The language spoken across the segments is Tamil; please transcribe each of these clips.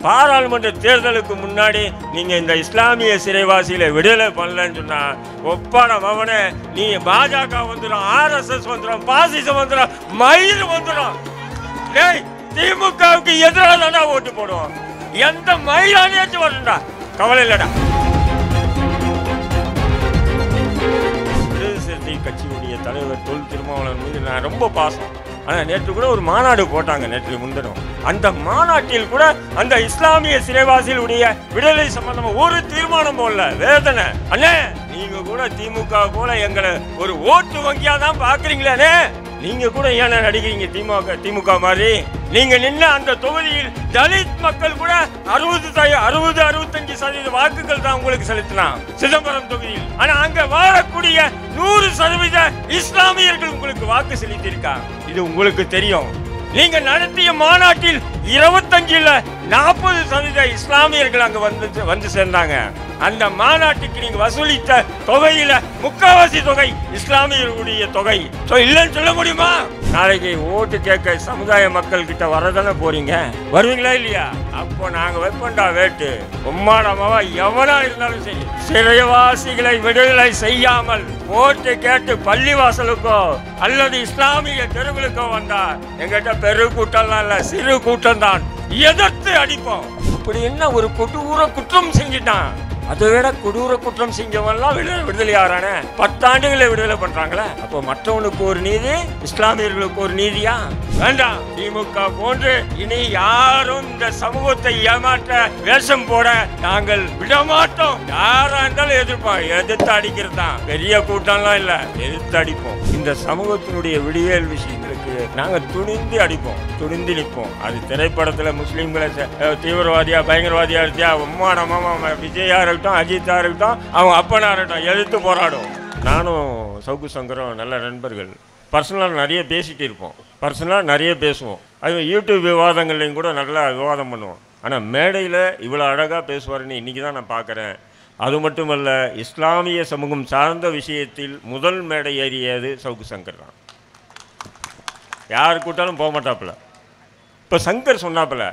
பாராளுமன்ற தேர்தலுக்கு முன்னாடி நீங்க இந்த இஸ்லாமிய சிறைவாசிகளை விடுதலை பண்ணலன்னு சொன்னா ஒப்பான மவனே நீ பாஜக வந்துடும், RSS வந்துடும், பாசிசம் வந்துடும், மயில் வந்துடும். திமுகவுக்கு எதிராக தானே ஓட்டு போடுவோம். எந்த மயிலானேச்சு வரணும்டா, கவலை இல்லடா. விடுதலை சிறுத்தை கட்சியுடைய தலைவர் தொல் திருமாவளவன் மீது நான் ரொம்ப பாசம். ஆனால் நேற்று கூட ஒரு மாநாடு போட்டாங்க, நேற்று முன்தினம். அந்த மாநாட்டில் கூட அந்த இஸ்லாமிய சிறைவாசிகளுடைய விடுதலை சம்பந்தமா ஒரு தீர்மானம் போடல. வேதனை அண்ணே, நீங்க கூட திமுக போல எங்களை ஒரு ஓட்டு வங்கியா தான் பாக்குறீங்களே. நீங்க கூட ஏன் நடிக்கிறீங்க திமுக மாதிரி? நீங்க நின்ன அந்த தொகுதியில் தலித் மக்கள் கூட 60-65% வாக்குகள் தான் உங்களுக்கு செலுத்தினான் சிதம்பரம் தொகுதியில். ஆனா அங்க வாழக்கூடிய 100% இஸ்லாமியர்கள் உங்களுக்கு வாக்கு செலுத்தியிருக்காங்க. இது உங்களுக்கு தெரியும். நீங்க நடத்திய மாநாட்டில் 25-40% இஸ்லாமியர்கள் அங்க வந்து சேர்ந்தாங்க. அந்த மாநாட்டுக்கு நீங்க வசூலித்த தொகையில முக்காவாசி தொகை இஸ்லாமியர்களுடைய தொகை. இல்லைன்னு சொல்ல முடியுமா? நாளைக்கு ஓட்டு கேட்க சமுதாய மக்கள் கிட்ட வரதானே போறீங்க, வருவீங்களா இல்லையா? அப்போ நாங்க வைப்பண்டா வேட்டு. உம்மாடமாவா எவனா இருந்தாலும் சரி, சிறைவாசிகளை விடுதலை செய்யாமல் ஓட்டு கேட்டு பள்ளிவாசலுக்கோ அல்லது இஸ்லாமிய தெருவுகளுக்கோ வந்தா எங்கிட்ட பெரு கூட்டம்லாம் இல்ல, சிறு கூட்டம் தான், எதிர்த்து அடிப்போம். இப்படி என்ன ஒரு கொடூர குற்றம் செஞ்சிட்டான். அதை விட கொடூர குற்றம் செஞ்சவன்லாம் விடுதலை ஆறானே, 10 ஆண்டுகளை விடுதலை பண்றாங்களே. அப்போ மற்றவனுக்கு ஒரு நீதி, இஸ்லாமியர்களுக்கு ஒரு நீதியா? வேண்டாம். திமுக போன்று இனி யாரும் இந்த சமூகத்தை ஏமாற்ற வேஷம் போட நாங்கள் விடமாட்டோம். யாரா இருந்தாலும் எதிர்ப்போம். எதிர்த்து அடிக்கிறது தான், பெரிய கூட்டம்லாம் இல்ல, எதிர்த்து அடிப்போம். இந்த சமூகத்தினுடைய விடியல் விஷயங்களுக்கு நாங்க துணிந்து அடிப்போம், துணிந்து நிற்போம். அது திரைப்படத்துல முஸ்லீம்களை தீவிரவாதியா பயங்கரவாதியா இருந்தியா உம்மானமா விஜயா இருக்கட்டும், அஜித்தா இருக்கட்டும், அவங்க அப்பனா இருக்கட்டும், எதிர்த்து போராடும். நானும் சவுக்கு சங்கரும் நல்ல நண்பர்கள். பர்சனலாக நிறைய பேசிட்டு இருப்போம், பர்சனலாக நிறைய பேசுவோம். அது யூடியூப் விவாதங்கள்லையும் கூட நல்லா விவாதம் பண்ணுவோம். ஆனால் மேடையில் இவ்வளோ அழகாக பேசுவாருன்னு இன்றைக்கி தான் நான் பார்க்குறேன். அது மட்டுமல்ல, இஸ்லாமிய சமூகம் சார்ந்த விஷயத்தில் முதல் மேடை ஏறியது சவுக்கு சங்கர் தான். யார் கூட்டாலும் போக மாட்டாப்புல. இப்போ சங்கர் சொன்னாப்புல,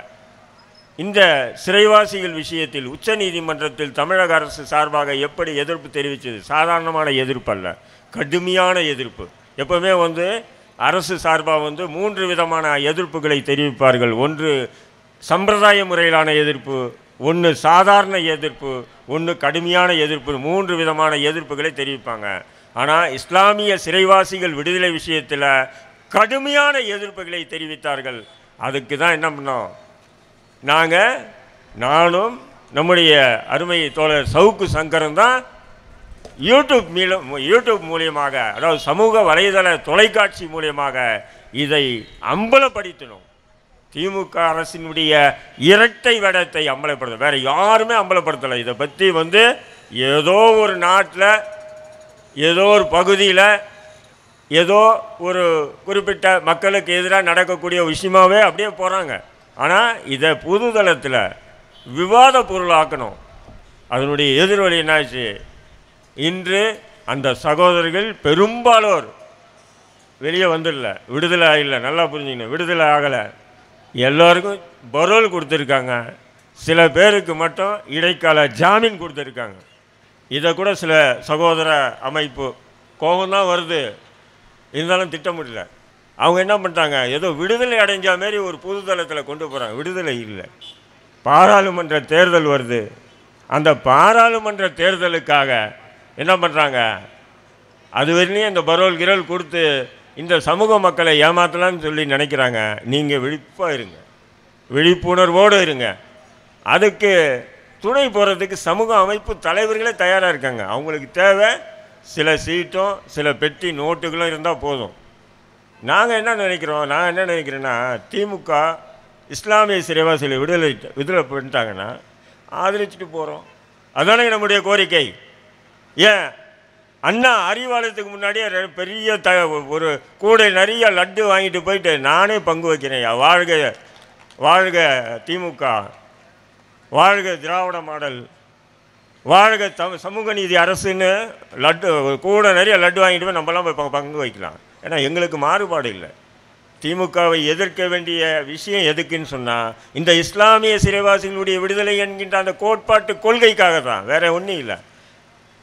இந்த சிறைவாசிகள் விஷயத்தில் உச்ச நீதிமன்றத்தில் தமிழக அரசு சார்பாக எப்படி எதிர்ப்பு தெரிவித்தது? சாதாரணமான எதிர்ப்பு அல்ல, கடுமையான எதிர்ப்பு. எப்போவுமே அரசு சார்பாக 3 விதமான எதிர்ப்புகளை தெரிவிப்பார்கள். ஒன்று சம்பிரதாய முறையிலான எதிர்ப்பு, ஒன்று சாதாரண எதிர்ப்பு, ஒன்று கடுமையான எதிர்ப்பு. 3 விதமான எதிர்ப்புகளை தெரிவிப்பாங்க. ஆனால் இஸ்லாமிய சிறைவாசிகள் விடுதலை விஷயத்தில் கடுமையான எதிர்ப்புகளை தெரிவித்தார்கள். அதுக்கு தான் என்ன பண்ணோம், நானும் நம்முடைய அருமை தோழர் சவுக்கு சங்கரும் தான் யூடியூப் மூலியமாக, அதாவது சமூக வலைதள தொலைக்காட்சி மூலியமாக இதை அம்பலப்படுத்தணும். திமுக அரசினுடைய இரட்டை வேடத்தை அம்பலப்படுத்த, வேற யாருமே அம்பலப்படுத்தலை. இதை பற்றி ஏதோ ஒரு நாட்டில், ஏதோ ஒரு பகுதியில், ஏதோ ஒரு குறிப்பிட்ட மக்களுக்கு எதிராக நடக்கக்கூடிய விஷயமாகவே அப்படியே போகிறாங்க. ஆனால் இதை பொதுதளத்தில் விவாத பொருளாக்கணும். அதனுடைய எதிர்வழி என்னாச்சு? இன்று அந்த சகோதரர்கள் பெரும்பாலோர் வெளியே வந்துடல, விடுதலை ஆகலை. நல்லா புரிஞ்சுக்கணும், விடுதலை ஆகலை. எல்லோருக்கும் பரோல் கொடுத்துருக்காங்க. சில பேருக்கு மட்டும் இடைக்கால ஜாமீன் கொடுத்துருக்காங்க. இதை கூட சில சகோதர அமைப்பு கோபம்தான் வருது, இருந்தாலும் திட்ட முடியல. அவங்க என்ன பண்ணிட்டாங்க, ஏதோ விடுதலை அடைஞ்ச மாரி ஒரு பொதுதளத்தில் கொண்டு போகிறாங்க. விடுதலை இல்லை. பாராளுமன்ற தேர்தல் வருது. அந்த பாராளுமன்ற தேர்தலுக்காக என்ன பண்ணுறாங்க, அது வரையிலையும் இந்த பரோல் கிரல் கொடுத்து இந்த சமூக மக்களை ஏமாற்றலான்னு சொல்லி நினைக்கிறாங்க. நீங்கள் விழிப்பாக இருங்க, விழிப்புணர்வோடு இருங்க. அதுக்கு துணை போகிறதுக்கு சமூக அமைப்பு தலைவர்களே தயாராக இருக்காங்க. அவங்களுக்கு தேவை சில சீட்டும் சில பெட்டி நோட்டுகளும் இருந்தால் போதும். நான் என்ன நினைக்கிறேன்னா, திமுக இஸ்லாமிய சிறைவாசிகளை விடுதலை பண்ணிட்டாங்கன்னா ஆதரிச்சுட்டு போகிறோம். அதுதானே நம்முடைய கோரிக்கை. ஏன் அண்ணா அறிவாலயத்துக்கு முன்னாடியே பெரிய ஒரு கூடை நிறைய லட்டு வாங்கிட்டு போயிட்டு நானே பங்கு வைக்கிறேன். வாழ்க வாழ்க திமுக, வாழ்க திராவிட மாடல், வாழ்க சமூக நீதி அரசுன்னு லட்டு கூட நிறைய லட்டு வாங்கிட்டு போய் நம்மளாம் போய் பங்கு வைக்கலாம். ஏன்னா எங்களுக்கு மாறுபாடு இல்லை. திமுகவை எதிர்க்க வேண்டிய விஷயம் எதுக்குன்னு சொன்னால், இந்த இஸ்லாமிய சிறைவாசிகளுடைய விடுதலை என்கின்ற அந்த கோட்பாட்டு கொள்கைக்காக தான், வேற ஒன்றும் இல்லை.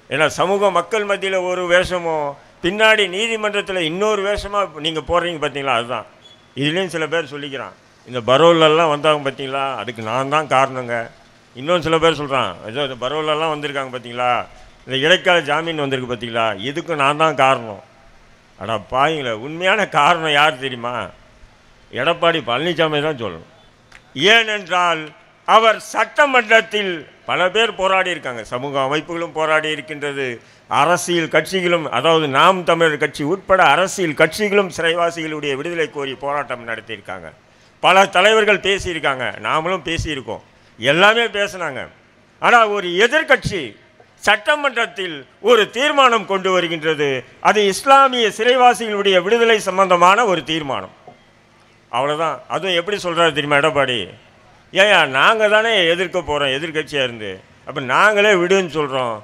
ஏன்னா சமூக மக்கள் மத்தியில் ஒரு வேஷமோ பின்னாடி நீதிமன்றத்தில் இன்னொரு வேஷமாக நீங்கள் போடுறீங்க பார்த்தீங்களா, அதுதான். இதுலேயும் சில பேர் சொல்லிக்கிறான், இந்த பரோலெல்லாம் வந்தாங்க பார்த்தீங்களா, அதுக்கு நான் தான் காரணங்க. இன்னொன்று சில பேர் சொல்கிறான், ஏதோ இந்த பரோலெல்லாம் வந்திருக்காங்க பார்த்தீங்களா, இந்த இடைக்கால ஜாமீன் வந்திருக்கு பார்த்தீங்களா, இதுக்கும் நான் தான் காரணம். ஆனால் பாருங்கள, உண்மையான காரணம் யார் தெரியுமா? எடப்பாடி பழனிசாமி தான் சொல்லணும். ஏனென்றால் அவர் சட்டமன்றத்தில் பல பேர் போராடி இருக்காங்க, சமூக அமைப்புகளும் போராடி இருக்கின்றது, அரசியல் கட்சிகளும், அதாவது நாம் தமிழர் கட்சி உட்பட அரசியல் கட்சிகளும் சிறைவாசிகளுடைய விடுதலை கோரி போராட்டம் நடத்தியிருக்காங்க. பல தலைவர்கள் பேசியிருக்காங்க, நாமளும் பேசியிருக்கோம், எல்லாமே பேசினாங்க. ஆனால் ஒரு எதிர்கட்சி சட்டமன்றத்தில் ஒரு தீர்மானம் கொண்டு வருகின்றது, அது இஸ்லாமிய சிறைவாசிகளுடைய விடுதலை சம்பந்தமான ஒரு தீர்மானம். அவ்வளோதான். அதுவும் எப்படி சொல்கிறாரு தெரியுமா எடப்பாடி? ஏயா நாங்கள் தானே எதிர்க்க போகிறோம் எதிர்கட்சியாக இருந்து, அப்போ நாங்களே விடுன்னு சொல்கிறோம்,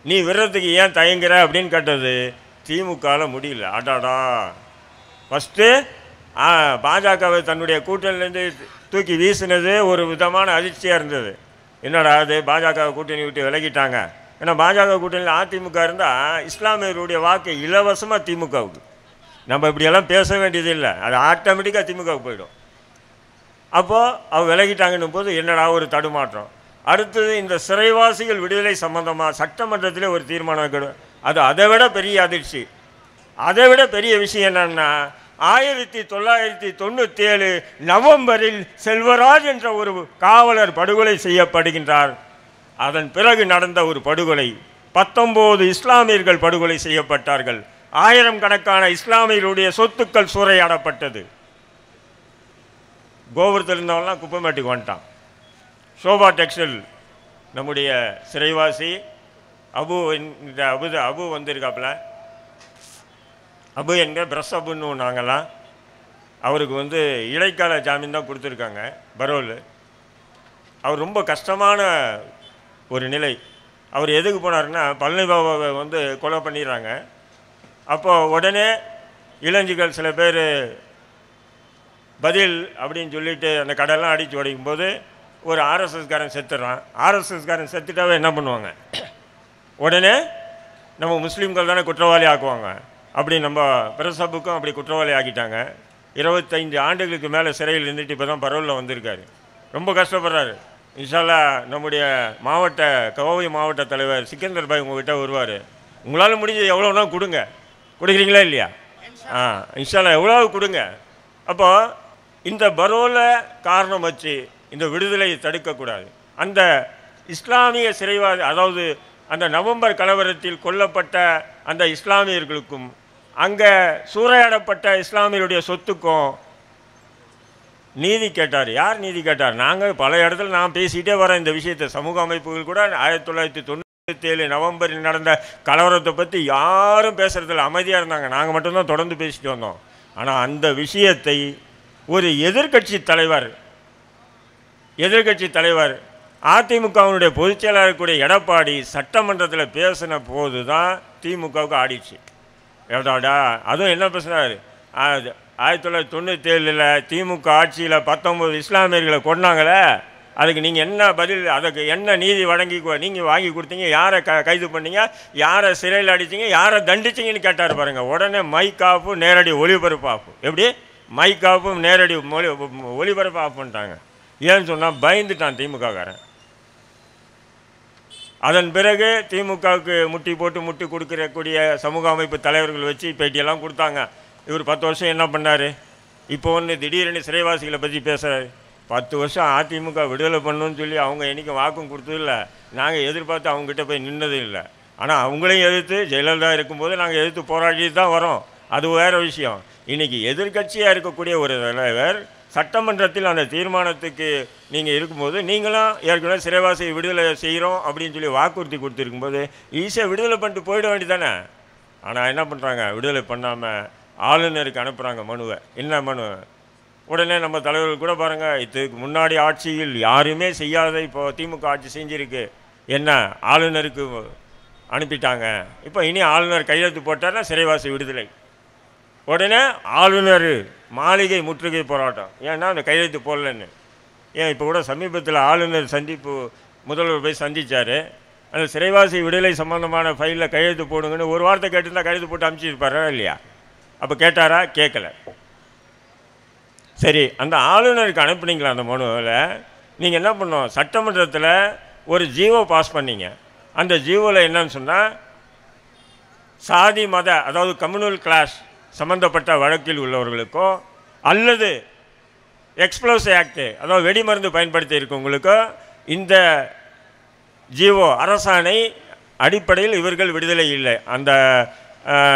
நீ விடுறதுக்கு ஏன் தயங்குற அப்படின்னு கேட்டது திமுகவில் முடியல. அடாடா, ஃபஸ்ட்டு பாஜகவை தன்னுடைய கூட்டணிலேருந்து தூக்கி வீசினது ஒரு விதமான அதிர்ச்சியாக இருந்தது. என்னடா அது, பாஜக கூட்டணி விட்டு விலகிட்டாங்க. ஏன்னா பாஜக கூட்டணியில் அதிமுக இருந்தால் இஸ்லாமியர்களுடைய வாக்கு இலவசமாக திமுகவுக்கு, நம்ம இப்படியெல்லாம் பேச வேண்டியது இல்லை, அது ஆட்டோமேட்டிக்காக திமுகவுக்கு போயிடும். அப்போது அவள் விலகிட்டாங்கன்னும் போது என்னடா ஒரு தடுமாற்றம். அடுத்தது இந்த சிறைவாசிகள் விடுதலை சம்பந்தமாக சட்டமன்றத்தில் ஒரு தீர்மானம், அது அதை விட பெரிய அதிர்ச்சி. அதை விட பெரிய விஷயம் என்னன்னா, 1997 நவம்பரில் செல்வராஜ் என்ற ஒரு காவலர் படுகொலை செய்யப்படுகின்றார். அதன் பிறகு நடந்த ஒரு படுகொலை, 19 இஸ்லாமியர்கள் படுகொலை செய்யப்பட்டார்கள். 1000 கணக்கான இஸ்லாமியர்களுடைய சொத்துக்கள் சூறையாடப்பட்டது. கோபுரத்தில் இருந்தவங்களாம் குப்பைமேட்டுக்கு வந்துட்டான். சோபா டெக்ஸ்டைல் நம்முடைய சிறைவாசி அபு வந்திருக்காப்புல, அபு என்கிற பிரஸ் அபுன்னு நாங்கள்லாம், அவருக்கு இடைக்கால ஜாமீன் தான் கொடுத்துருக்காங்க பரோல். அவர் ரொம்ப கஷ்டமான ஒரு நிலை. அவர் எதுக்கு போனாருன்னா, பழனி பாபாவை கொலை பண்ணிடுறாங்க. அப்போது உடனே இளைஞர்கள் சில பேர் பதில் அப்படின்னு சொல்லிட்டு அந்த கடையெல்லாம் அடித்து உடைக்கும் போது ஒரு ஆர்எஸ்எஸ்காரன் செத்துடுறான். ஆர்எஸ்எஸ்காரன் செத்துட்டாவே என்ன பண்ணுவாங்க, உடனே நம்ம முஸ்லீம்கள் தானே குற்றவாளி ஆக்குவாங்க. அப்படி நம்ம பிரசப்புக்கும் அப்படி குற்றவாளி ஆக்கிட்டாங்க. 25 ஆண்டுகளுக்கு மேலே சிறையில் இருந்துட்டு இப்போ தான் பரவலில் வந்திருக்காரு. ரொம்ப கஷ்டப்படுறாரு. இன்ஷால்லா நம்முடைய கோவை மாவட்ட தலைவர் சிக்கந்தர் பாய் உங்கள்கிட்ட வருவார். உங்களால் முடிஞ்சது எவ்வளோனா கொடுங்க, கொடுக்குறீங்களா இல்லையா? இன்ஷால்லா எவ்வளோ கொடுங்க. அப்போது இந்த பரோலை காரணம் வச்சு இந்த விடுதலையை தடுக்கக்கூடாது. அந்த இஸ்லாமிய சிறைவாசி, அதாவது அந்த நவம்பர் கலவரத்தில் கொல்லப்பட்ட அந்த இஸ்லாமியர்களுக்கும் அங்கே சூறையாடப்பட்ட இஸ்லாமியருடைய சொத்துக்கும் நீதி கேட்டார். யார் நீதி கேட்டார்? நாங்கள் பல இடத்துல நான் பேசிகிட்டே வரேன் இந்த விஷயத்தை. சமூக அமைப்புகள் கூட 1997 நவம்பரில் நடந்த கலவரத்தை பற்றி யாரும் பேசுகிறதில்ல, அமைதியாக இருந்தாங்க. நாங்கள் மட்டும்தான் தொடர்ந்து பேசிட்டு வந்தோம். ஆனால் அந்த விஷயத்தை ஒரு எதிர்கட்சி தலைவர் அதிமுகவினுடைய பொதுச் செயலாளர் கூட எடப்பாடி சட்டமன்றத்தில் பேசின போது தான் திமுகவுக்கு ஆடிச்சு. எடாடா, அதுவும் என்ன பேசுனார்? 1997 திமுக ஆட்சியில் 19 இஸ்லாமியர்களை கொண்டாங்களே, அதுக்கு நீங்கள் என்ன பதில், அதுக்கு என்ன நீதி நீங்கள் வாங்கி கொடுத்தீங்க? யாரை கைது பண்ணீங்க? யாரை சிறையில் அடிச்சிங்க? யாரை தண்டிச்சிங்கன்னு கேட்டார் பாருங்கள். உடனே மைக் ஆஃபு, நேரடி ஒளிபரப்பு ஆஃபு. எப்படி மைக் ஆஃபும் நேரடி ஒளிபரப்பு ஆஃப் பண்ணிட்டாங்க. ஏன்னு சொன்னால் பயந்துட்டான் திமுககாரன். அதன் பிறகு திமுகவுக்கு முட்டி கொடுக்கக்கூடிய சமூக அமைப்பு தலைவர்கள் வச்சு பேட்டியெல்லாம் கொடுத்தாங்க. இவர் 10 வருஷம் என்ன பண்ணார்? இப்போ திடீரென்னு சிறைவாசிகளை பற்றி பேசுகிறாரு. 10 வருஷம் அதிமுக விடுதலை பண்ணணும்னு சொல்லி அவங்க என்றைக்கும் வாக்கும் கொடுத்ததில்லை, நாங்கள் எதிர்பார்த்து அவங்ககிட்ட போய் நின்னதும் இல்லை. ஆனால் அவங்களையும் எதிர்த்து ஜெயலலிதா இருக்கும்போது நாங்கள் எதிர்த்து போராடிட்டு தான் வரோம், அது வேறு விஷயம். இன்றைக்கி எதிர்கட்சியாக இருக்கக்கூடிய ஒரு தலைவர் சட்டமன்றத்தில் அந்த தீர்மானத்துக்கு நீங்கள் இருக்கும்போது, நீங்களும் ஏற்கனவே சிறைவாசியை விடுதலை செய்கிறோம் அப்படின்னு சொல்லி வாக்குறுதி கொடுத்துருக்கும்போது ஈஸியாக விடுதலை பண்ணிட்டு போயிட வேண்டியதானே. ஆனால் என்ன பண்ணுறாங்க, விடுதலை பண்ணாமல் ஆளுநருக்கு அனுப்புகிறாங்க மனுவை. என்ன மனு? உடனே நம்ம தலைவர்கள் கூட பாருங்கள், இதுக்கு முன்னாடி ஆட்சியில் யாருமே செய்யாத இப்போ திமுக ஆட்சி செஞ்சுருக்கு. என்ன, ஆளுநருக்கு அனுப்பிட்டாங்க. இப்போ இனி ஆளுநர் கையெழுத்து போட்டார்னா சிறைவாசி விடுதலை. உடனே ஆளுநர் மாளிகை முற்றுகை போராட்டம். ஏன்னா அந்த கையெழுத்து போடலன்னு. ஏன் இப்போ கூட சமீபத்தில் ஆளுநர் சந்திப்பு முதல்வர் போய் சந்தித்தார். அந்த சிறைவாசி விடுதலை சம்பந்தமான ஃபைலில் கையெழுத்து போடுங்கன்னு ஒரு வார்த்தை கேட்டிருந்தா கையெழுத்து போட்டு அனுப்பிச்சிருப்பாரா இல்லையா? அப்போ கேட்டாரா? கேட்கல. சரி, அந்த ஆளுநருக்கு அனுப்புனீங்களா அந்த மனுவில்? நீங்கள் என்ன பண்ணோம், சட்டமன்றத்தில் ஒரு ஜீவோ பாஸ் பண்ணீங்க. அந்த ஜீவோவில் என்னன்னு சொன்னால், சாதி மத அதாவது கம்யூனல் கிளாஸ் சம்மந்தப்பட்ட வழக்கில் உள்ளவர்களுக்கோ அல்லது எக்ஸ்ப்ளோசிவ் ஆக்டு அதாவது வெடிமருந்து பயன்படுத்தி இருக்கவங்களுக்கோ இந்த ஜீவோ அரசாணை அடிப்படையில் இவர்கள் விடுதலை இல்லை. அந்த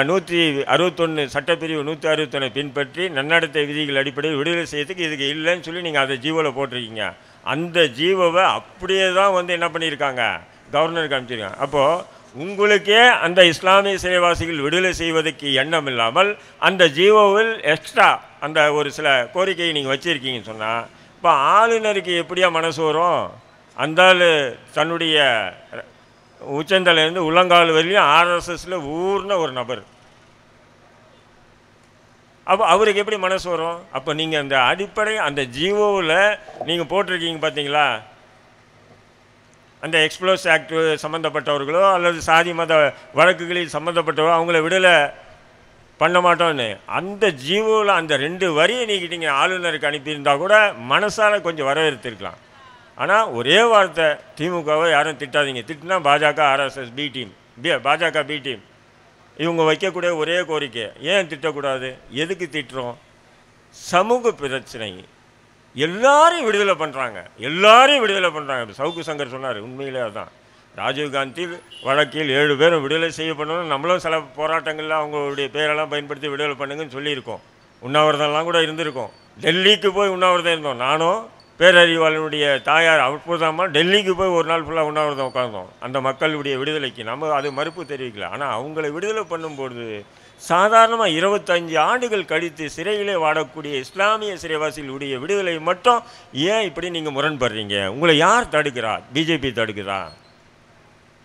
161 சட்டப்பிரிவு 161 பின்பற்றி நன்னடத்தை விதிகள் அடிப்படையில் விடுதலை செய்யறதுக்கு இதுக்கு இல்லைன்னு சொல்லி நீங்கள் அந்த ஜீவோவில் போட்டிருக்கீங்க. அந்த ஜீவோவை அப்படியே தான் வந்து என்ன பண்ணியிருக்காங்க, கவர்னருக்கு அனுப்பிச்சிருக்காங்க. அப்போது உங்களுக்கே அந்த இஸ்லாமிய சிறைவாசிகள் விடுதலை செய்வதற்கு எண்ணம் இல்லாமல் அந்த ஜீவோவில் எக்ஸ்ட்ரா அந்த ஒரு சில கோரிக்கையை நீங்கள் வச்சுருக்கீங்கன்னு சொன்னால், இப்போ ஆளுநருக்கு எப்படியா மனசு வரும்? அந்த தன்னுடைய உச்சந்தலையிலேருந்து உள்ளங்கால் வரையும் ஆர்எஸ்எஸில் ஊர்ன ஒரு நபர். அப்போ அவருக்கு எப்படி மனசு வரும்? அப்போ நீங்கள் அந்த அடிப்படை அந்த ஜீவோவில் நீங்கள் போட்டிருக்கீங்க பார்த்தீங்களா, அந்த எக்ஸ்ப்ளோசிவ் ஆக்ட் சம்மந்தப்பட்டவர்களோ அல்லது சாதி மத வழக்குகளில் சம்மந்தப்பட்டவர்களோ அவங்கள விடுதலை பண்ண மாட்டோன்னு அந்த ஜீவோவில் அந்த 2 வரியை நீக்கிட்டீங்க. ஆளுநருக்கு அனுப்பியிருந்தால் கூட மனசால் கொஞ்சம் வரவேற்றிருக்கலாம். ஆனால் ஒரே வார்த்தை, திமுகவை யாரும் திட்டாதீங்க. திட்டினா பாஜக ஆர்எஸ்எஸ் பி டீம், பாஜக பி டீம் இவங்க வைக்கக்கூடிய ஒரே கோரிக்கை. ஏன் திட்டக்கூடாது? எதுக்கு திட்டுறோம்? சமூக பிரச்சனை எல்லாரையும் விடுதலை பண்ணுறாங்க, எல்லாரையும் விடுதலை பண்ணுறாங்க. சவுக்கு சங்கர் சொன்னார், உண்மையிலே அதுதான். ராஜீவ்காந்தி வழக்கில் 7 பேரும் விடுதலை செய்யப்படணும். நம்மளும் சில போராட்டங்களில் அவங்களுடைய பேரெல்லாம் பயன்படுத்தி விடுதலை பண்ணுங்கன்னு சொல்லியிருக்கோம். உண்ணாவிரதம்லாம் கூட இருந்திருக்கோம். டெல்லிக்கு போய் உண்ணாவிரதம் இருந்தோம். நானும் பேரறிவாளனுடைய தாயார் அற்புதமாக டெல்லிக்கு போய் ஒரு நாள் ஃபுல்லாக உண்ணாவிரதம் உட்கார்ந்தோம் அந்த மக்களுடைய விடுதலைக்கு. நம்ம அது மறுப்பு தெரிவிக்கல. ஆனால் அவங்களை விடுதலை பண்ணும்போது சாதாரணமாக 25 ஆண்டுகள் கழித்து சிறையிலே வாடக்கூடிய இஸ்லாமிய சிறைவாசிகளுடைய விடுதலை மட்டும் ஏன் இப்படி நீங்கள் முரண்படுறீங்க? உங்களை யார் தடுக்கிறா? பிஜேபி தடுக்குதா?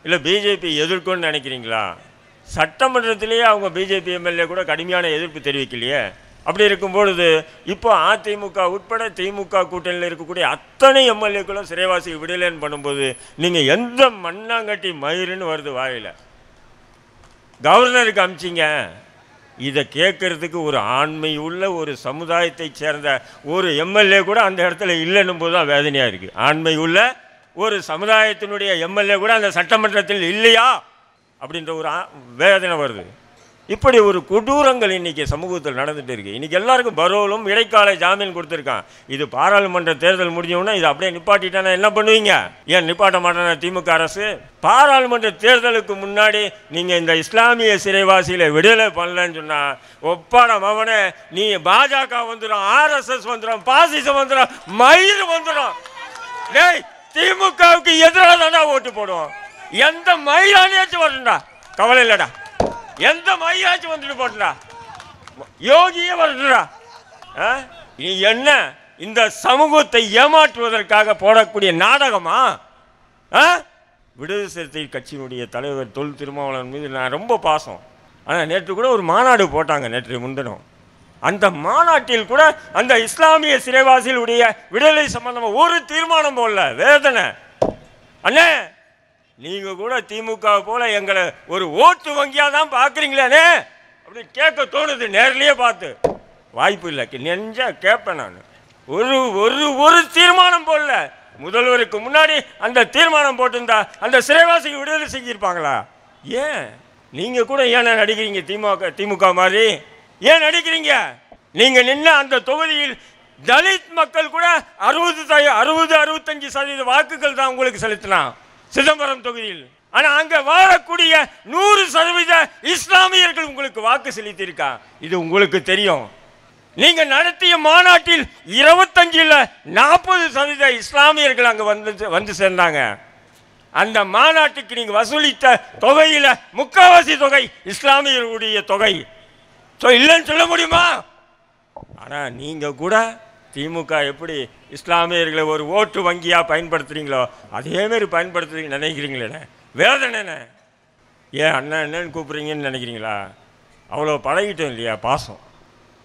இல்லை பிஜேபி எதிர்க்குன்னு நினைக்கிறீங்களா? சட்டமன்றத்திலேயே அவங்க பிஜேபி எம்எல்ஏ கூட கடுமையான எதிர்ப்பு தெரிவிக்கலையே. அப்படி இருக்கும்பொழுது இப்போ அதிமுக உட்பட திமுக கூட்டணியில் இருக்கக்கூடிய அத்தனை எம்எல்ஏக்களும் சிறைவாசி விடுதலைன்னு பண்ணும்போது நீங்கள் எந்த மண்ணாங்கட்டி மயிருன்னு வருது வாயில்? கவர்னருக்கு அமிச்சிங்க. இதை கேட்கறதுக்கு ஒரு ஆண்மை உள்ள ஒரு சமுதாயத்தை சேர்ந்த ஒரு எம்எல்ஏ கூட அந்த இடத்துல இல்லைன்னும் போது தான் வேதனையாக இருக்குது. ஆண்மை உள்ள ஒரு சமுதாயத்தினுடைய எம்எல்ஏ கூட அந்த சட்டமன்றத்தில் இல்லையா அப்படின்ற ஒரு வேதனை வருது. இப்படி ஒரு கொடூரங்கள் இன்றைக்கி சமூகத்தில் நடந்துகிட்டு இருக்குது. இன்றைக்கி எல்லாருக்கும் பரோலும் இடைக்கால ஜாமீன் கொடுத்துருக்கான். இது பாராளுமன்ற தேர்தல் முடிஞ்சோன்னா இதை அப்படியே நிப்பாட்டிட்டானா என்ன பண்ணுவீங்க? ஏன் நிப்பாட்ட மாட்டானா திமுக அரசு? பாராளுமன்ற தேர்தலுக்கு முன்னாடி நீங்கள் இந்த இஸ்லாமிய சிறைவாசிகளை விடுதலை பண்ணலன்னு சொன்னால் ஒப்பாட மவனே நீ பாஜக வந்துடும், ஆர்எஸ்எஸ் வந்துடும், பாசிசம் வந்துடும், மயிர் வந்துடும். டேய், திமுகவுக்கு எதிராக தானே ஓட்டு போடுவோம். எந்த மயிலானியாச்சும் வரணும்டா, கவலை இல்லைடா. எந்த மையாச்சும் வந்துட்டு போட்டா, யோகியே வரட்டுடா. நீ என்ன இந்த சமூகத்தை ஏமாற்றுவதற்காக போடக்கூடிய நாடகமா? விடுதலை சிறுத்தை கட்சியினுடைய தலைவர் தொல் திருமாவளவன் மீது நான் ரொம்ப பாசம். ஆனால் நேற்று கூட ஒரு மாநாடு போட்டாங்க, நேற்று முன்தினம். அந்த மாநாட்டில் கூட அந்த இஸ்லாமிய சிறைவாசிகளுடைய விடுதலை சம்பந்தமாக ஒரு தீர்மானம் போடல. வேதனை அண்ணே. நீங்கள் கூட திமுக போல எங்களை ஒரு ஓட்டு வங்கியாக தான் பார்க்குறீங்களே அப்படி கேட்க தோணுது. நேரிலேயே பார்த்து வாய்ப்பு இல்லை, நெஞ்சா கேட்பேன் நான். ஒரு ஒரு ஒரு தீர்மானம் போடல. முதல்வருக்கு முன்னாடி அந்த தீர்மானம் போட்டிருந்தா அந்த சிறைவாசிக்கு விடுதலை செஞ்சிருப்பாங்களா? ஏன் நீங்கள் கூட ஏன் நடிக்கிறீங்க? திமுக மாதிரி ஏன் நடிக்கிறீங்க? நீங்கள் நின்ன அந்த தொகுதியில் தலித் மக்கள் கூட 60-65% வாக்குகள் தான் உங்களுக்கு செலுத்தினான் சிதம்பரம் தொகுதியில். ஆனால் அங்கே வாழக்கூடிய 100% இஸ்லாமியர்கள் உங்களுக்கு வாக்கு செலுத்தியிருக்கா. இது உங்களுக்கு தெரியும். நீங்கள் நடத்திய மாநாட்டில் 25-40% இஸ்லாமியர்கள் அங்கே வந்து சேர்ந்தாங்க. அந்த மாநாட்டுக்கு நீங்கள் வசூலித்த தொகையில் முக்காவாசி தொகை இஸ்லாமியர்களுடைய தொகை. இல்லைன்னு சொல்ல முடியுமா? ஆனால் நீங்கள் கூட திமுக எப்படி இஸ்லாமியர்களை ஒரு ஓட்டு வங்கியாக பயன்படுத்துகிறீங்களோ அதேமாரி பயன்படுத்துறீங்க நினைக்கிறீங்களே. வேதனை என்ன? ஏன் அண்ணன் என்னன்னு கூப்பிட்றீங்கன்னு நினைக்கிறீங்களா? அவ்வளோ பழகிட்டோம் இல்லையா? பாசம்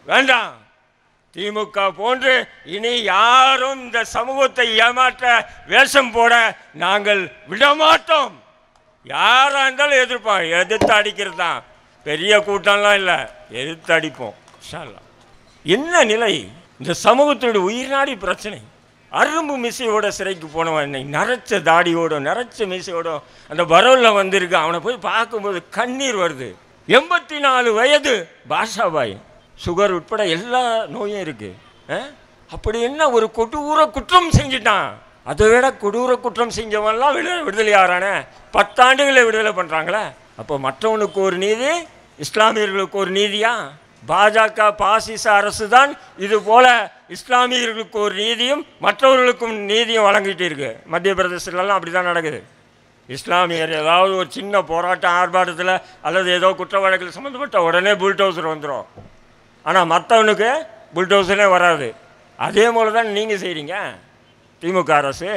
வேண்டாம். திமுக போன்று இனி யாரும் இந்த சமூகத்தை ஏமாற்ற வேஷம் போட நாங்கள் விடமாட்டோம். யாரா இருந்தாலும் எதிர்ப்போம். எதிர்த்து அடிக்கிறது தான், பெரிய கூட்டம்லாம் இல்லை, எதிர்த்து அடிப்போம். என்ன நிலை இந்த சமூகத்தினுடைய உயிர்நாடி பிரச்சனை. அரும்பு மீசையோட சிறைக்கு போனவன் நரைச்ச தாடியோட நரைச்ச மீசையோட அந்த வரவில் வந்திருக்கு. அவனை போய் பார்க்கும்போது கண்ணீர் வருது. 84 வயது பாஷாபாய், சுகர் உட்பட எல்லா நோயும் இருக்கு. அப்படி என்ன ஒரு கொடூர குற்றம் செஞ்சிட்டான். அதை விட கொடூர குற்றம் செஞ்சவன்லாம் விடுதலை ஆறான 10 ஆண்டுகளை விடுதலை பண்ணுறாங்களே. அப்போ மற்றவனுக்கு ஒரு நீதி, இஸ்லாமியர்களுக்கு ஒரு நீதியா? பாஜக பாசிச அரசு தான் இது போல இஸ்லாமியர்களுக்கு ஒரு நீதியும் மற்றவர்களுக்கும் நீதியும் வழங்கிட்டு இருக்கு. மத்திய பிரதேசத்துலலாம் அப்படி தான் நடக்குது. இஸ்லாமியர் ஏதாவது ஒரு சின்ன போராட்டம் ஆர்ப்பாட்டத்தில் அல்லது ஏதோ குற்ற வழக்கில் சம்மந்தப்பட்ட உடனே புல்டோசர் வந்துடும். ஆனால் மற்றவனுக்கு புல்டோசரே வராது. அதே போல் தான் நீங்கள் செய்கிறீங்க திமுக அரசு.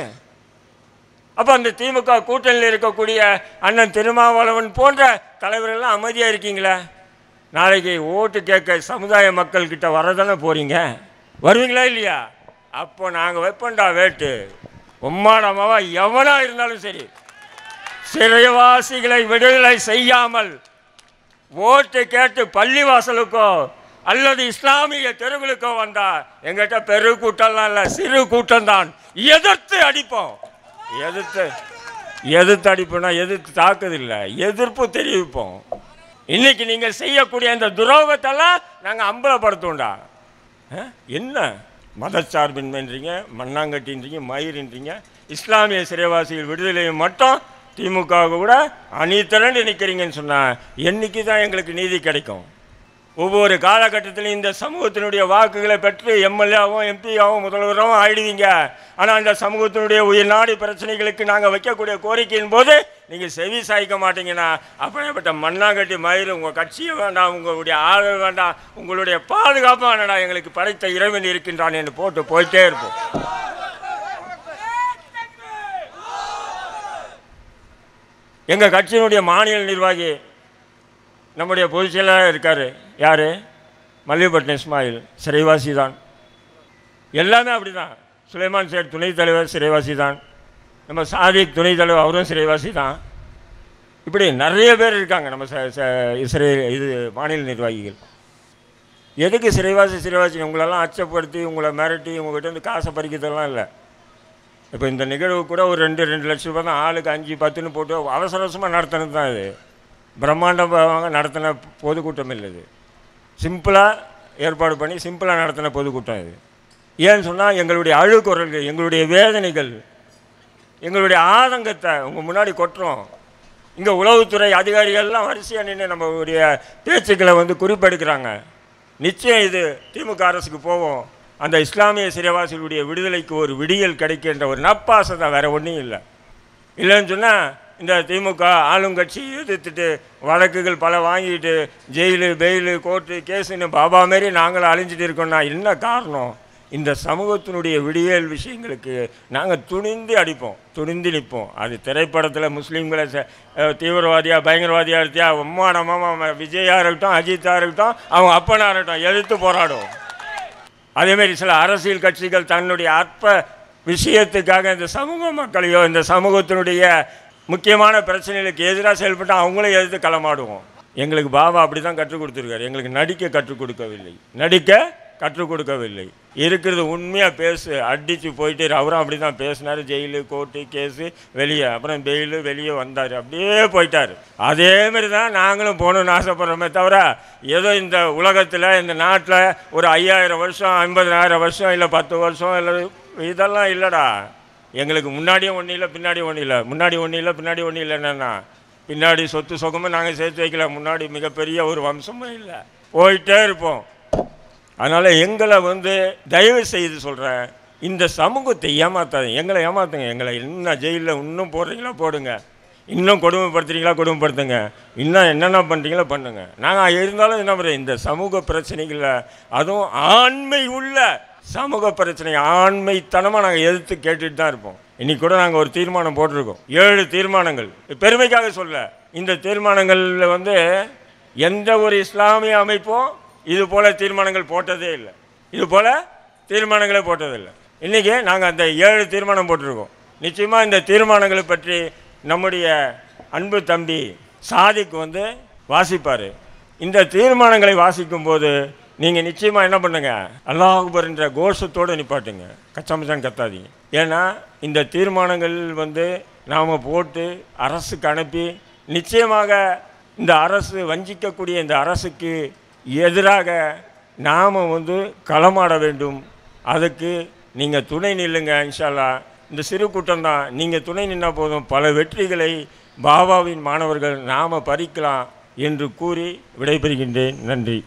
அப்போ அந்த திமுக கூட்டணியில் இருக்கக்கூடிய அண்ணன் திருமாவளவன் போன்ற தலைவர்கள்லாம் அமைதியாக இருக்கீங்களே. நாளைக்கு ஓட்டு கேட்க சமுதாய மக்கள்கிட்ட வரதானே போகிறீங்க, வருவீங்களா இல்லையா? அப்போ நாங்கள் வைப்பண்டா வேட்டு உம்மாடமாவா எவனாக இருந்தாலும் சரி, சிறைவாசிகளை விடுதலை செய்யாமல் ஓட்டு கேட்டு பள்ளிவாசலுக்கோ அல்லது இஸ்லாமிய தெருவுகளுக்கோ வந்தா எங்கிட்ட பெரு கூட்டம்லாம் இல்லை, சிறு கூட்டம்தான். எதிர்த்து அடிப்போம். எதிர்த்து அடிப்போம்னா எதிர்த்து தாக்குதில்லை, எதிர்ப்பு தெரிவிப்போம். இன்னைக்கு நீங்கள் செய்யக்கூடிய இந்த துரோகத்தெல்லாம் நாங்கள் அம்பலப்படுத்தோண்டா. என்ன மதச்சார்பின்மைன்றீங்க, மண்ணாங்கட்டின்றீங்க, மயிரின்றீங்க. இஸ்லாமிய சிறைவாசிகள் விடுதலையை மட்டும் திமுக கூட அணிதிரண்டு நிற்கிறீங்கன்னு சொன்னால் என்னைக்கு தான் எங்களுக்கு நீதி கிடைக்கும்? ஒவ்வொரு காலகட்டத்திலையும் இந்த சமூகத்தினுடைய வாக்குகளை பெற்று எம்எல்ஏவும் எம்பியாவும் முதல்வராகவும் ஆயிடுவீங்க. ஆனால் அந்த சமூகத்தினுடைய உயிர்நாடி பிரச்சனைகளுக்கு நாங்கள் வைக்கக்கூடிய கோரிக்கையின் போது நீங்கள் செவி சாய்க்க மாட்டீங்கன்னா அப்படிப்பட்ட மண்ணாங்கட்டி மயிறு உங்கள் கட்சியை வேண்டாம், உங்களுடைய ஆதரவு வேண்டாம், உங்களுடைய பாதுகாப்பு வேண்டாம், எங்களுக்கு படைத்த இறைவன் இருக்கின்றான் என்று போட்டு போயிட்டே இருப்போம். எங்கள் கட்சியினுடைய மாநில நிர்வாகி நம்முடைய பொதுச் செயலாளர் இருக்கார். யார்? மல்லிகைப்பட்டினம் இஸ்மாயில், சிறைவாசி தான். எல்லாமே அப்படி தான். சுலைமான் சேட் துணைத் தலைவர் சிறைவாசி தான். நம்ம சாதிக் துணைத் தலைவர் அவரும் சிறைவாசி தான். இப்படி நிறைய பேர் இருக்காங்க நம்ம இது மாநில நிர்வாகிகள். எதுக்கு சிறைவாசி உங்களெல்லாம் அச்சப்படுத்தி உங்களை மிரட்டி உங்கள்கிட்ட வந்து காசை பறிக்கிறதெல்லாம் இல்லை. இப்போ இந்த நிகழ்வு கூட ஒரு 2 லட்சம் ரூபாய் தான், ஆளுக்கு 5, 10ன்னு போட்டு அவசர அவசரமாக நடத்தினது தான். இது பிரம்மாண்டமாக நடத்தின பொதுக்கூட்டம் இல்லை. இது சிம்பிளாக ஏற்பாடு பண்ணி சிம்பிளாக நடத்தின பொதுக்கூட்டம் இது. ஏன்னு சொன்னால் எங்களுடைய அழுகுரல்கள், எங்களுடைய வேதனைகள், எங்களுடைய ஆதங்கத்தை உங்கள் முன்னாடி கொட்டுறோம். இங்கே உளவுத்துறை அதிகாரிகள்லாம் வரிசையாக நின்று நம்மளுடைய பேச்சுக்களை வந்து குறிப்பெடுக்கிறாங்க. நிச்சயம் இது திமுக அரசுக்கு போவோம். அந்த இஸ்லாமிய சிறைவாசிகளுடைய விடுதலைக்கு ஒரு விடியல் கிடைக்கின்ற ஒரு நப்பாசை தான், வேறு ஒன்றும் இல்லை. இல்லைன்னு சொன்னால் இந்த திமுக ஆளுங்கட்சி எதிர்த்துட்டு வழக்குகள் பல வாங்கிட்டு ஜெயிலு பெயிலு கோர்ட்டு கேஸுன்னு பாபா மாரி நாங்களும் அழிஞ்சிட்டு இருக்கோம்னா என்ன காரணம்? இந்த சமூகத்தினுடைய விடியல் விஷயங்களுக்கு நாங்கள் துணிந்து அடிப்போம், துணிந்து நிற்போம். அது திரைப்படத்தில் முஸ்லீம்களை தீவிரவாதியாக பயங்கரவாதியாக இருத்தியா உம்மானமாக விஜயாக இருக்கட்டும், அஜித்தாக இருக்கட்டும், அவங்க அப்பனாக இருக்கட்டும், எதிர்த்து போராடும். அதேமாரி சில அரசியல் கட்சிகள் தன்னுடைய அற்ப விஷயத்துக்காக இந்த சமூக மக்களையோ இந்த சமூகத்தினுடைய முக்கியமான பிரச்சனைகளுக்கு எதிராக செயல்பட்டால் அவங்களே எதிர்த்து களமாடுவோம். எங்களுக்கு பாபா அப்படி தான் கற்றுக் கொடுத்துருக்காரு. எங்களுக்கு நடிக்க கற்றுக் கொடுக்கவில்லை. இருக்கிறது உண்மையாக பேசு, அடித்து போயிட்டு அவரும் அப்படி தான் பேசினார். ஜெயிலு கோர்ட்டு கேஸு வெளியே, அப்புறம் பெயிலு வெளியே வந்தார், அப்படியே போயிட்டார். அதேமாரி தான் நாங்களும் போகணுன்னு ஆசைப்படுறோமே தவிர ஏதோ இந்த உலகத்தில் இந்த நாட்டில் ஒரு 5000 வருஷம் 50,000 வருஷம் இல்லை 10 வருஷம் இல்லை இதெல்லாம் இல்லைடா. எங்களுக்கு முன்னாடியும் ஒன்றும் இல்லை, பின்னாடியும் ஒன்றும் இல்லை. முன்னாடி ஒன்றும் இல்லை, பின்னாடி ஒன்றும் இல்லை. என்னென்னா பின்னாடி சொத்து சொகமும் நாங்கள் சேர்த்து வைக்கல, முன்னாடி மிகப்பெரிய ஒரு வம்சமும் இல்லை, போயிட்டே இருப்போம். அதனால் எங்களை வந்து தயவு செய்து சொல்கிறேன், இந்த சமூகத்தை ஏமாத்தாதீங்க, எங்களை ஏமாத்துங்க. எங்களை இன்னும் ஜெயிலில் இன்னும் போடுறீங்களா போடுங்க, இன்னும் கொடுமைப்படுத்துறீங்களா கொடுமைப்படுத்துங்க, இன்னும் என்னென்ன பண்ணுறீங்களோ பண்ணுங்க. நாங்கள் இருந்தாலும் என்ன பண்ணுறோம், இந்த சமூக பிரச்சனைகளில் அதுவும் ஆண்மை உள்ள சமூக பிரச்சனை ஆண்மைத்தனமாக நாங்கள் எதிர்த்து கேட்டுட்டு தான் இருப்போம். இன்றைக்கி கூட நாங்கள் ஒரு தீர்மானம் போட்டிருக்கோம், 7 தீர்மானங்கள். பெருமைக்காக சொல்ல, இந்த தீர்மானங்களில் வந்து எந்த ஒரு இஸ்லாமிய அமைப்பும் இது போல் தீர்மானங்கள் போட்டதே இல்லை. இது போல் தீர்மானங்களே போட்டதில்லை. இன்றைக்கி நாங்கள் அந்த 7 தீர்மானம் போட்டிருக்கோம். நிச்சயமாக இந்த தீர்மானங்களை பற்றி நம்முடைய அன்பு தம்பி சாதிக்கு வாசிப்பார். இந்த தீர்மானங்களை வாசிக்கும்போது நீங்கள் நிச்சயமாக என்ன பண்ணுங்க, அல்லாஹ் அக்பர் என்ற கோஷத்தோடு நிப்பாட்டுங்க, கச்சாமச்சான் கத்தாதீங்க. ஏன்னா இந்த தீர்மானங்கள் நாம் போட்டு அரசுக்கு அனுப்பி நிச்சயமாக இந்த அரசு வஞ்சிக்கக்கூடிய இந்த அரசுக்கு எதிராக நாம் களமாட வேண்டும். அதுக்கு நீங்கள் துணை நில்லுங்க. இன்ஷா அல்லாஹ் இந்த சிறு கூட்டம் தான், நீங்கள் துணை நின்னால் போதும், பல வெற்றிகளை பாபாவின் மாணவர்கள் நாம் பறிக்கலாம் என்று கூறி விடைபெறுகின்றேன். நன்றி.